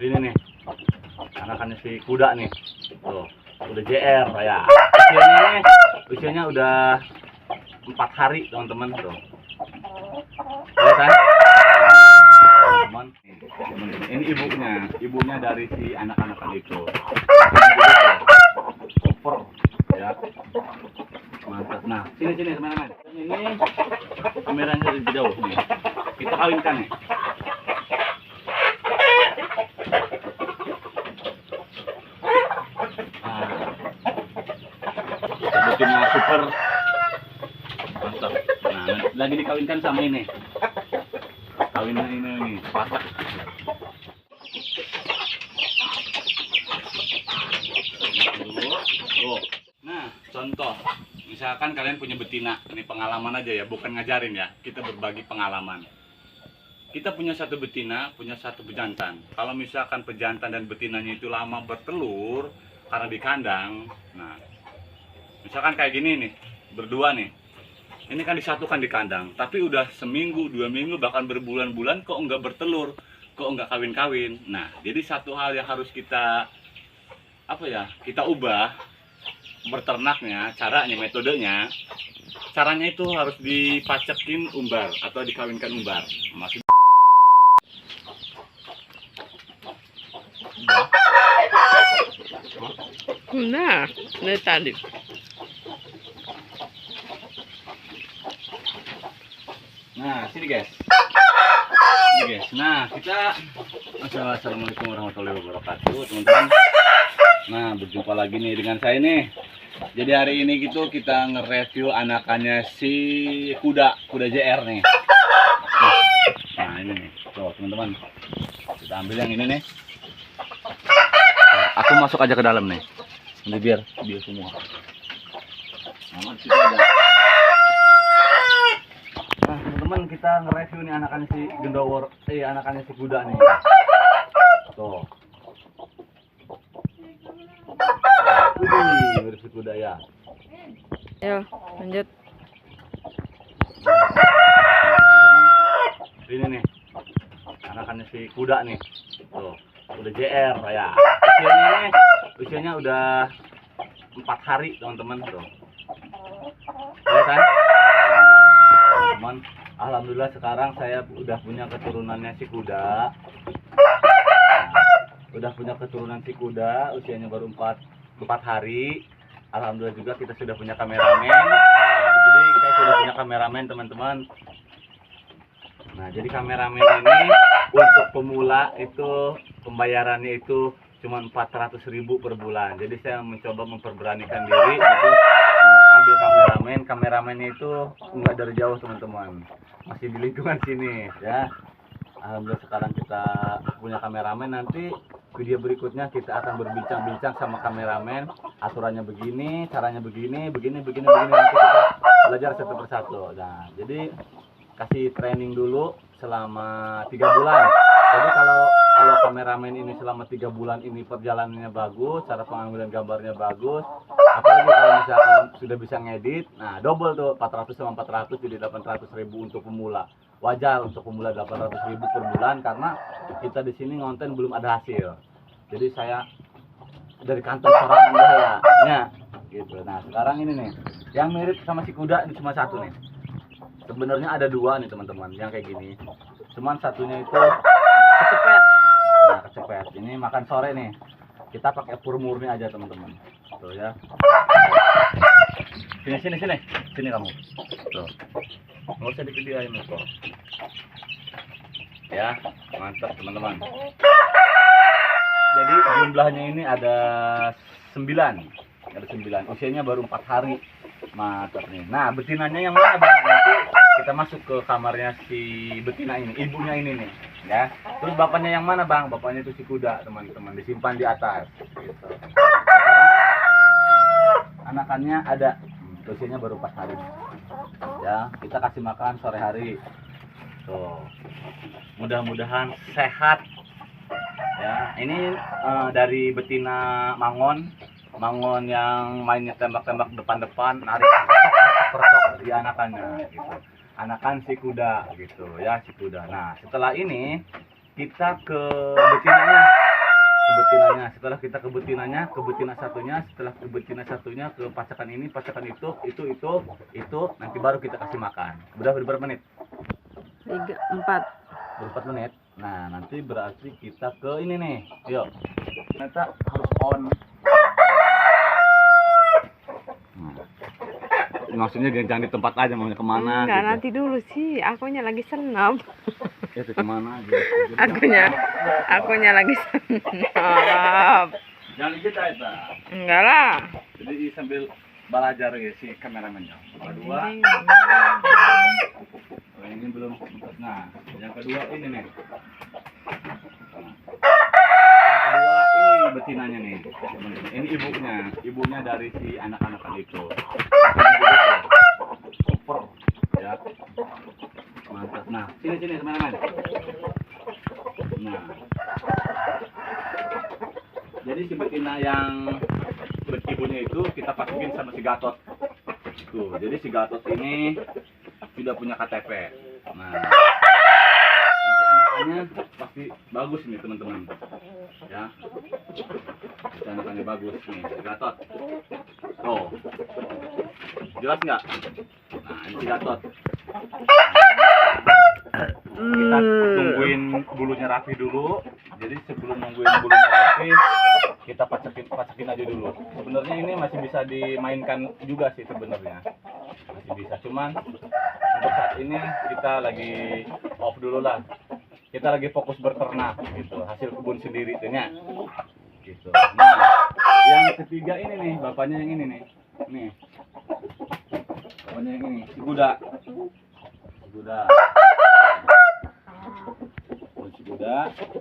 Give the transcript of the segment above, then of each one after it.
Ini nih, anakannya si kuda nih. Tuh, udah JR ya. Usianya udah 4 hari teman-teman tuh. Ya kan? Teman-teman, ini ibunya dari si anak-anakan itu. Super ya. Mantap. Nah, sini teman-teman. Ini kameranya dari jauh nih. Kita kawinkan nih. Betina super mantap. Nah, lagi dikawinkan sama ini. Kawinan ini pasak. Tuh. Nah, contoh. Misalkan kalian punya betina, ini pengalaman aja ya, bukan ngajarin ya. Kita berbagi pengalaman. Kita punya satu betina, punya satu pejantan. Kalau misalkan pejantan dan betinanya itu lama bertelur karena di kandang, nah, misalkan kayak gini nih, berdua nih. Ini kan disatukan di kandang, tapi udah seminggu, 2 minggu, bahkan berbulan-bulan kok enggak bertelur, kok enggak kawin-kawin. Nah, jadi satu hal yang harus kita kita ubah berternaknya, caranya, metodenya. Caranya itu harus dipacekin umbar atau dikawinkan umbar. Maksud Nah, dari tadi. Nah, sini guys. Nah, kita Assalamualaikum warahmatullahi wabarakatuh, teman-teman. Nah, berjumpa lagi nih dengan saya nih. Jadi hari ini gitu kita nge-review anakannya si kuda JR nih. Nah, ini nih. Tuh, teman-teman. Kita ambil yang ini nih. Aku masuk aja ke dalam nih. Nanti biar semua. Nah, situ ada. Nah, teman-teman, kita nge-review nih anakannya si anakannya si kuda nih. Tuh. Ini si kuda ya. Ayo, lanjut. Teman-teman, ini nih. Anakannya si kuda nih. Tuh, udah JR ya. Usianya udah 4 hari, teman-teman tuh. Ya kan? Teman-teman, alhamdulillah sekarang saya udah punya keturunannya si kuda. Udah punya keturunan si kuda, usianya baru 4 hari. Alhamdulillah juga kita sudah punya kameramen. Jadi saya sudah punya kameramen, teman-teman. Nah, jadi kameramen ini untuk pemula itu pembayarannya itu cuma 400.000 per bulan. Jadi saya mencoba memperberanikan diri gitu, ambil kameramennya itu enggak dari jauh, teman-teman, masih di lingkungan sini ya. Alhamdulillah sekarang kita punya kameramen. Nanti video berikutnya kita akan berbincang-bincang sama kameramen, aturannya begini, caranya begini, nanti kita belajar satu persatu. Nah, jadi kasih training dulu selama 3 bulan. Jadi kalau kameramen ini selama 3 bulan ini perjalanannya bagus, cara pengambilan gambarnya bagus, apalagi kalau misalkan sudah bisa ngedit, nah double tuh, 400 sama 400 jadi 800.000 untuk pemula. Wajar untuk pemula 800.000 per bulan karena kita di sini ngonten belum ada hasil. Jadi saya dari kantong sorangan saya, ya, gitu. Nah sekarang ini nih, yang mirip sama si kuda ini cuma satu nih. Sebenarnya ada 2 nih, teman-teman, yang kayak gini. Cuman satunya itu kecepet. Nah, kecepet. Ini makan sore nih. Kita pakai pur murni aja, teman-teman. Tuh ya. Sini kamu. Tuh. Nggak usah divideoin tuh. Ya, mantap, teman-teman. Jadi jumlahnya ini ada 9. Ada 9. Usianya baru 4 hari. Mantap nih. Nah, betinanya yang mana, Bang? Nanti kita masuk ke kamarnya si betina ini, ibunya ini nih, ya. Terus bapaknya yang mana, Bang? Bapaknya itu si kuda, teman-teman, disimpan di atas. Gitu. Anakannya ada, usianya baru 4 hari. Ya, kita kasih makan sore hari. Tuh. Mudah-mudahan sehat. Ya, ini dari betina Mangon yang mainnya tembak-tembak depan-depan, narik pertok di anakannya gitu. Anakan si kuda gitu ya, si kuda. Nah, setelah ini kita ke betinanya. setelah kita ke betina satunya, setelah ke betina satunya ke pacakan ini, pacakan itu, nanti baru kita kasih makan. Udah berapa menit? 3, 4. 4 menit. Nah, nanti berarti kita ke ini nih. Yuk. Ternyata harus on. Maksudnya jangan di tempat aja, maunya kemana Enggak, gitu. nanti dulu sih. Akunya lagi senam. Itu kemana gitu. Akunya lagi senam. Jangan kita itu. Enggak lah. Jadi sambil belajar ya si kameramennya. Kedua, ini belum. Nah, yang kedua ini nih. Yang kedua ini betinanya nih. Ini ibunya dari si anak-anak itu. Super, ya. Mantap. Nah, sini teman-teman. Nah, jadi si betina yang ibunya itu kita pastikan sama si Gatot. Tuh, jadi si Gatot ini sudah punya KTP. Nah, nanti anakannya pasti bagus nih teman-teman. Ya, anakannya bagus nih si Gatot. Oh, jelas nggak? Nah, ini si Gatot. Kita tungguin bulunya rapi dulu. Jadi sebelum nungguin bulunya rapi, kita pacakin aja dulu. Sebenarnya ini masih bisa dimainkan juga sih sebenarnya. Masih bisa, cuman untuk saat ini kita lagi off dulu lah. Kita lagi fokus berternak gitu, hasil kebun sendiri tuhnya. Gitu. Nah, yang ketiga ini nih, bapaknya yang ini nih. Nih. Bapaknya yang ini, si Buda.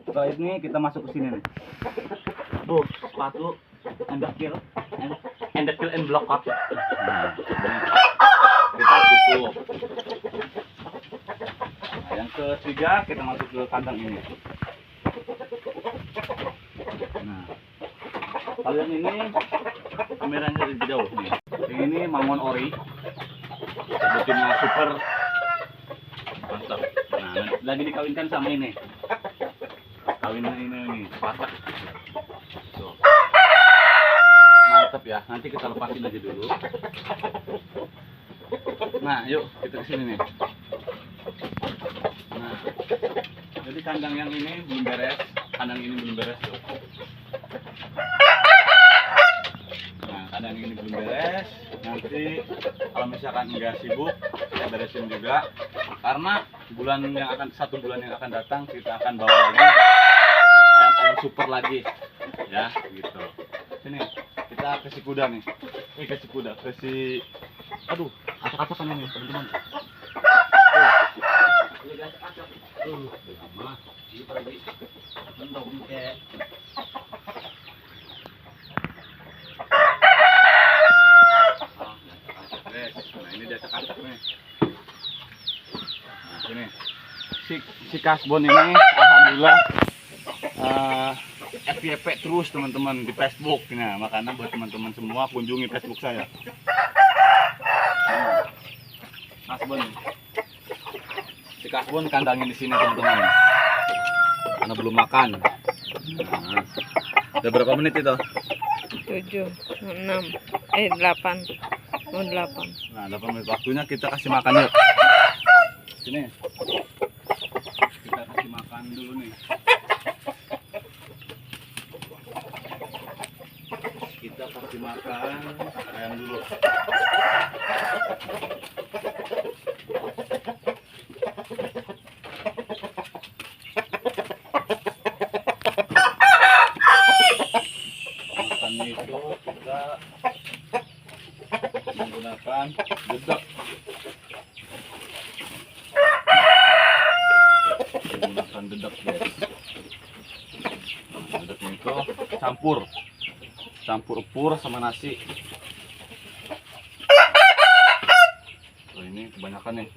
Setelah ini kita masuk ke sini nih. Tuh, sepatu endakil and block up. Nah, kita tutup. Nah, yang ketiga kita masuk ke kandang ini. Nah, kalian ini kameranya dari jauh nih. Yang ini Mangon Ori. Betina super. Mantap. Nah, lagi dikawinkan sama ini. Kawinnya ini pasak. Tuh. Mantap ya. Nanti kita lepasin aja dulu. Nah, yuk kita kesini nih. Nah, jadi kandang yang ini belum beres. Kandang ini belum beres tuh. Nah, kandang ini belum beres. Nanti kalau misalkan nggak sibuk, kita beresin juga. Karena satu bulan yang akan datang kita akan bawa lagi ayam super lagi, ya gitu. Sini kita ke si kuda nih, aduh, acak-acakan ini teman-teman. Lama, ini lagi bentuk kayak. Nah, ini dia acak-acak nih. Ini si Kasbon ini alhamdulillah FYP terus teman-teman di Facebook. Nah, makanya buat teman-teman semua kunjungi Facebook saya. Kasbon, si Kasbon kandangin di sini teman-teman. Karena belum makan. Nah, udah berapa menit itu? 7, 6, 8. Mau 8. Nah, 8 menit waktunya kita kasih makan yuk. Sini. Kita kasih makan dulu nih. Kita kasih makan ayam dulu. Makannya itu kita menggunakan dedak. Menggunakan dedak guys. Nah, dedaknya itu campur pur sama nasi. Oh, ini kebanyakan nih.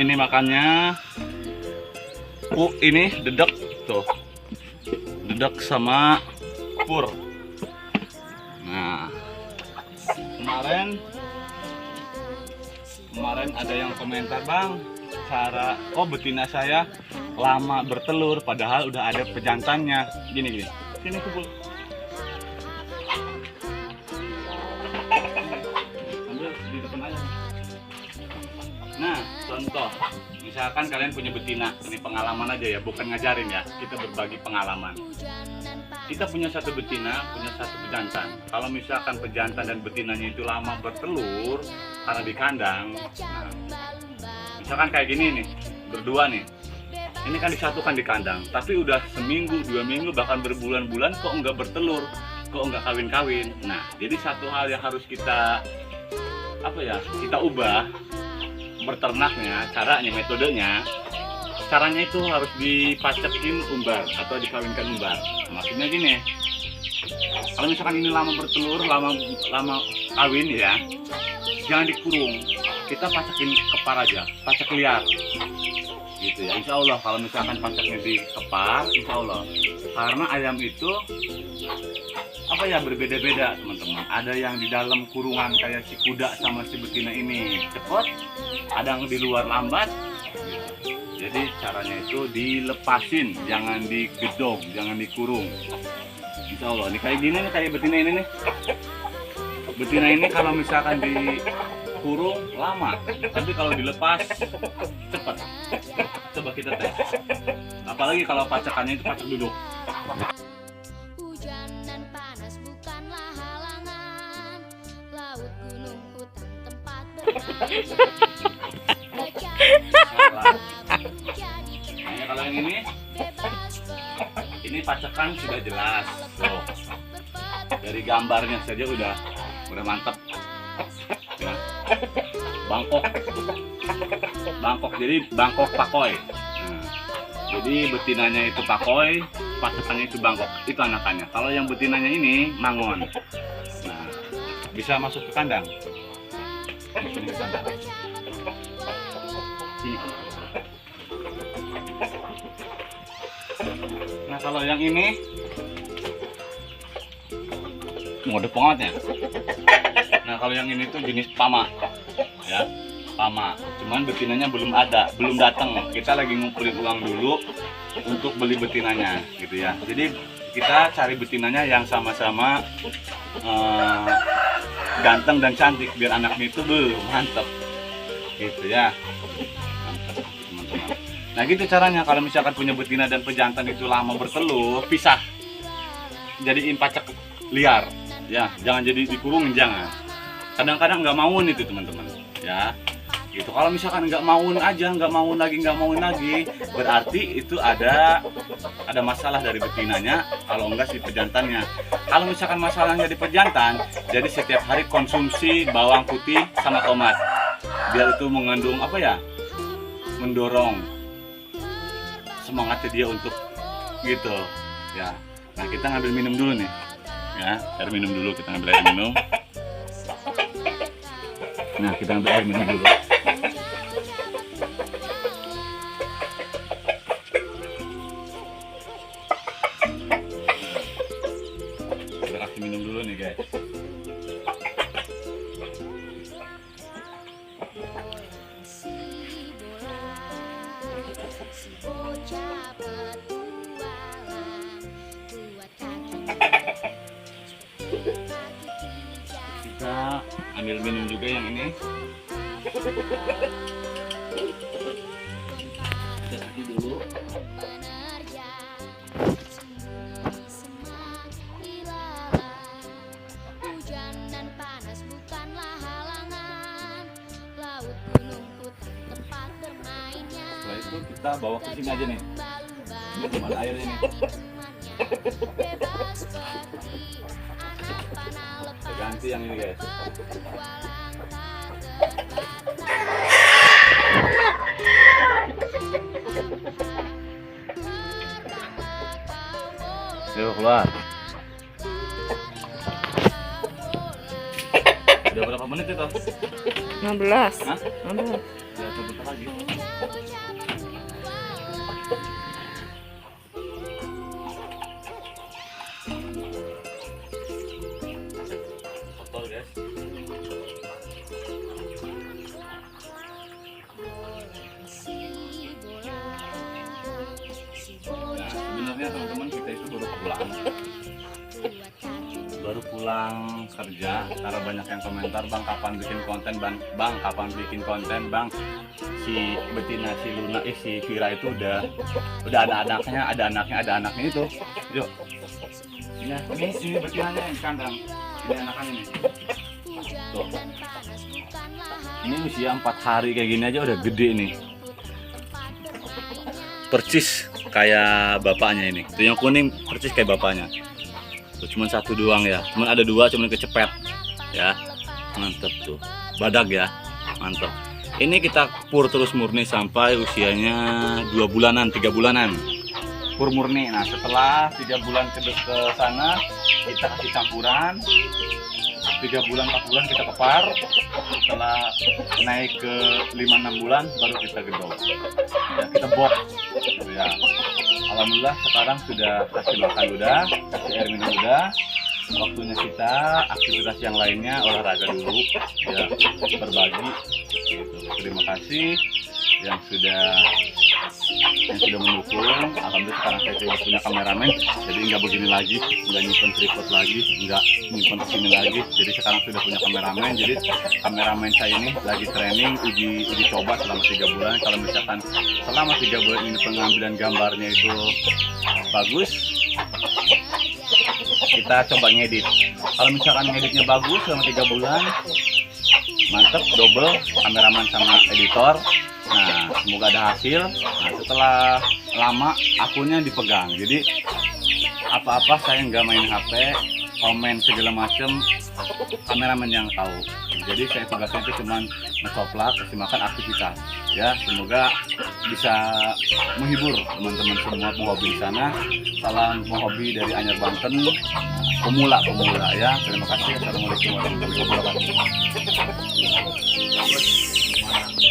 ini makannya. Ini dedek tuh. Dedek sama pur. Nah, kemarin ada yang komentar, Bang, cara betina saya lama bertelur padahal udah ada pejantannya. Gini. Sini kumpul. Ambil di depan aja. Nah, contoh, misalkan kalian punya betina, ini pengalaman aja ya, bukan ngajarin ya, kita berbagi pengalaman. Kita punya satu betina, punya satu pejantan. Kalau misalkan pejantan dan betinanya itu lama bertelur karena di kandang, nah, misalkan kayak gini nih, berdua nih, ini kan disatukan di kandang, tapi udah seminggu, 2 minggu, bahkan berbulan-bulan kok nggak bertelur, kok nggak kawin-kawin. Nah, jadi satu hal yang harus kita kita ubah berternaknya, caranya itu harus dipacekin umbar atau dikawinkan umbar. Maksudnya gini, kalau misalkan ini lama bertelur, lama kawin ya, jangan dikurung, kita pacekin kepar aja, pacek liar gitu ya. Insya Allah kalau misalkan paceknya dikepar, insya Allah, karena ayam itu berbeda-beda teman-teman. Ada yang di dalam kurungan kayak si kuda sama si betina ini cepet, ada yang di luar lambat. Jadi caranya itu dilepasin, jangan digedong, jangan dikurung. Insya Allah, ini kayak gini nih, kayak betina ini nih. Betina ini kalau misalkan dikurung lama, tapi kalau dilepas cepat. Coba kita tes. Apalagi kalau pacakannya itu pacak duduk. Hujan dan panas bukanlah halangan. Laut, gunung, hutan, tempat Nah, kalau yang ini pacakan sudah jelas. Tuh. Dari gambarnya saja udah mantap. Ya. Bangkok, jadi bangkok pakoy. Nah, jadi betinanya itu pakoy, pacakannya itu bangkok, itu anakannya. Kalau yang betinanya ini mangon. Nah, bisa masuk ke kandang. Sini ke kandang. Sini. Nah, kalau yang ini mode pengatnya. Nah, kalau yang ini tuh jenis pama, ya, pama. Cuman betinanya belum datang. Kita lagi ngumpulin uang dulu untuk beli betinanya, gitu ya. Jadi kita cari betinanya yang sama-sama ganteng dan cantik biar anaknya itu mantep, gitu ya. Mantep, teman-teman. Nah, gitu caranya. Kalau misalkan punya betina dan pejantan itu lama bertelur, pisah, jadiin pacak liar. Ya, jangan jadi dikurungin, jangan. Kadang-kadang nggak mauin itu teman-teman, ya. Gitu. Kalau misalkan nggak mauin aja, nggak mauin lagi, berarti itu ada masalah dari betinanya. Kalau enggak si pejantannya. Kalau misalkan masalahnya di pejantan, jadi setiap hari konsumsi bawang putih sama tomat, biar itu mengandung mendorong semangatnya dia untuk gitu, ya. Nah, kita ngambil minum dulu nih. Ya, air minum dulu, kita ambil air minum. Nah, kita ambil air minum dulu. Kita kasih minum dulu nih, guys. Kita ambil minum juga yang ini. Kita kasih dulu. Hujan dan panas bukanlah halangan. Laut, gunung, hutan, tempat bermainnya. Setelah itu kita bawa ke sini aja nih. Ini cuma air ini. Kita ganti yang ini, guys. Yuk, keluar. Udah berapa menit itu? 15. Hah? 15. Ya sebentar lagi. Kotor guys. Nah, sebenarnya teman-teman kita itu baru pulang kerja karena banyak yang komentar, bang kapan bikin konten, bang kapan bikin konten, bang si betina si Luna si Vira itu udah ada anaknya itu. Yuk ya, ini betinanya yang kandang, ini anakannya nih. Tuh. Ini usia 4 hari kayak gini aja udah gede nih, percis kayak bapaknya ini. Tuh yang kuning percis kayak bapaknya. Tuh, cuman satu doang ya, cuman ada 2 cuman kecepet ya. Mantep tuh, badak ya, mantep. Ini kita pur terus murni sampai usianya 2 bulanan, 3 bulanan pur murni. Nah setelah 3 bulan ke sana kita kasih campuran, 3 bulan 4 bulan kita kepar, setelah naik ke 5-6 bulan baru kita gedor ya, kita box ya. Alhamdulillah sekarang sudah kasih makan udah, kasih air minum udah. Waktunya kita aktivitas yang lainnya, olahraga dulu ya, berbagi gitu. Terima kasih yang sudah mendukung. Alhamdulillah sekarang saya sudah punya kameramen, jadi nggak begini lagi, nggak nyimpen tripod lagi, nggak nyimpen kesini lagi. Jadi sekarang sudah punya kameramen. Jadi kameramen saya ini lagi training, uji coba selama 3 bulan. Kalau misalkan selama 3 bulan ini pengambilan gambarnya itu bagus, kita coba ngedit. Kalau misalkan ngeditnya bagus selama 3 bulan, mantep, double kameraman sama editor. Nah semoga ada hasil. Nah setelah lama akunnya dipegang, jadi apa-apa saya nggak main HP, komen segala macem, kameramen yang tahu. Jadi saya tugasnya itu cuma ngecoplak, kasih makan, aktivitas ya. Semoga bisa menghibur teman-teman semua penghobi di sana. Salam penghobi dari Anyar Banten, pemula ya. Terima kasih. Assalamualaikum warahmatullahi wabarakatuh.